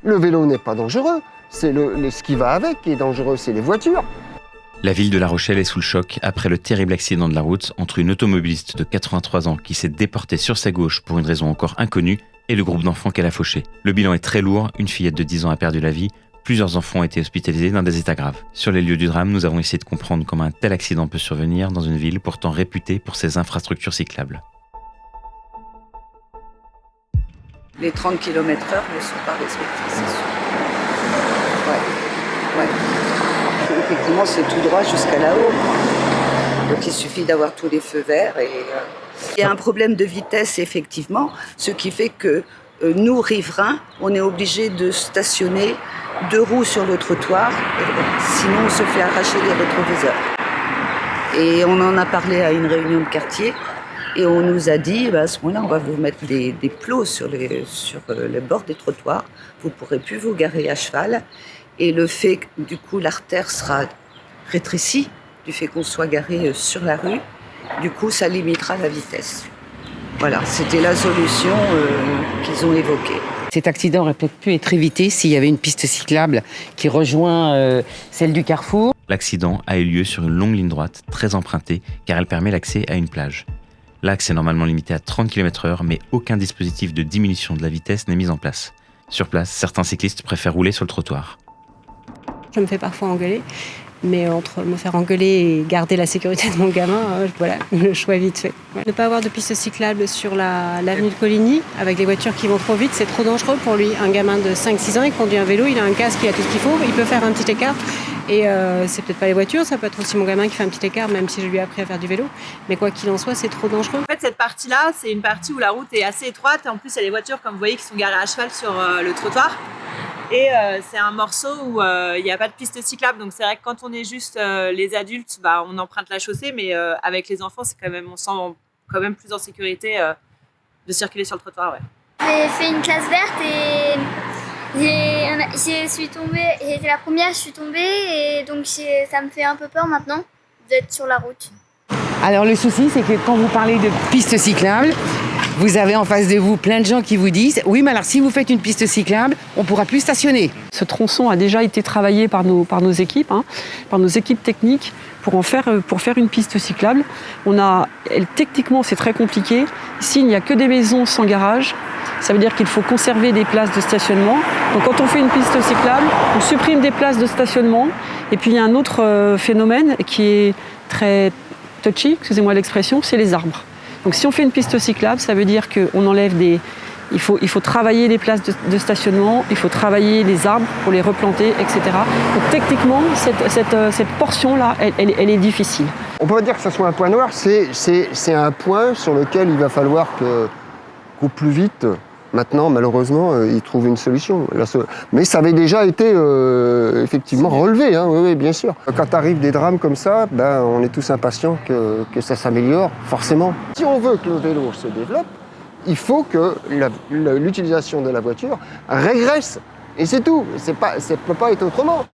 Le vélo n'est pas dangereux, c'est ce qui va avec qui est dangereux, c'est les voitures. La ville de La Rochelle est sous le choc après le terrible accident de la route entre une automobiliste de 83 ans qui s'est déportée sur sa gauche pour une raison encore inconnue et le groupe d'enfants qu'elle a fauché. Le bilan est très lourd, une fillette de 10 ans a perdu la vie, plusieurs enfants ont été hospitalisés dans des états graves. Sur les lieux du drame, nous avons essayé de comprendre comment un tel accident peut survenir dans une ville pourtant réputée pour ses infrastructures cyclables. Les 30 km/h ne sont pas respectés, c'est sûr. Ouais. Effectivement, c'est tout droit jusqu'à là-haut. Donc il suffit d'avoir tous les feux verts. Il y a un problème de vitesse, effectivement, ce qui fait que nous, riverains, on est obligés de stationner 2 roues sur le trottoir, sinon on se fait arracher les rétroviseurs. Et on en a parlé à une réunion de quartier. Et on nous a dit, à ce moment-là, on va vous mettre des plots sur les bords des trottoirs. Vous ne pourrez plus vous garer à cheval. Et le fait que, du coup, l'artère sera rétrécie, du fait qu'on soit garé sur la rue, du coup, ça limitera la vitesse. Voilà, c'était la solution qu'ils ont évoquée. Cet accident aurait peut-être pu être évité s'il y avait une piste cyclable qui rejoint celle du carrefour. L'accident a eu lieu sur une longue ligne droite, très empruntée, car elle permet l'accès à une plage. L'axe est normalement limité à 30 km/h, mais aucun dispositif de diminution de la vitesse n'est mis en place. Sur place, certains cyclistes préfèrent rouler sur le trottoir. Je me fais parfois engueuler, mais entre me faire engueuler et garder la sécurité de mon gamin, voilà, le choix est vite fait. Ouais. Ne pas avoir de piste cyclable sur l'avenue de Coligny, avec les voitures qui vont trop vite, c'est trop dangereux pour lui. Un gamin de 5-6 ans, il conduit un vélo, il a un casque, il a tout ce qu'il faut, il peut faire un petit écart. Et c'est peut-être pas les voitures, ça peut être aussi mon gamin qui fait un petit écart, même si je lui ai appris à faire du vélo. Mais quoi qu'il en soit, c'est trop dangereux. En fait, cette partie-là, c'est une partie où la route est assez étroite. Et en plus, il y a les voitures, comme vous voyez, qui sont garées à cheval sur le trottoir. Et c'est un morceau où il n'y a pas de piste cyclable. Donc c'est vrai que quand on est juste les adultes, on emprunte la chaussée. Mais avec les enfants, on se sent quand même plus en sécurité de circuler sur le trottoir. Ouais. J'ai fait une classe verte et j'étais la première, je suis tombée et donc ça me fait un peu peur maintenant d'être sur la route. Alors le souci, c'est que quand vous parlez de piste cyclable, vous avez en face de vous plein de gens qui vous disent « Oui, mais alors si vous faites une piste cyclable, on ne pourra plus stationner ». Ce tronçon a déjà été travaillé par nos équipes, par nos équipes techniques pour faire une piste cyclable. Techniquement, c'est très compliqué. Ici, il n'y a que des maisons sans garage. Ça veut dire qu'il faut conserver des places de stationnement. Donc quand on fait une piste cyclable, on supprime des places de stationnement. Et puis il y a un autre phénomène qui est très touchy, excusez-moi l'expression, c'est les arbres. Donc si on fait une piste cyclable, ça veut dire qu'on enlève il faut travailler les places de stationnement, il faut travailler les arbres pour les replanter, etc. Donc techniquement, cette portion-là, elle est difficile. On peut pas dire que ça soit un point noir, c'est un point sur lequel il va falloir qu'au plus vite, maintenant, malheureusement, ils trouvent une solution. Mais ça avait déjà été effectivement relevé, oui, bien sûr. Quand arrivent des drames comme ça, on est tous impatients que ça s'améliore, forcément. Si on veut que le vélo se développe, il faut que l'utilisation de la voiture régresse. Et c'est tout. Ça ne peut pas être autrement.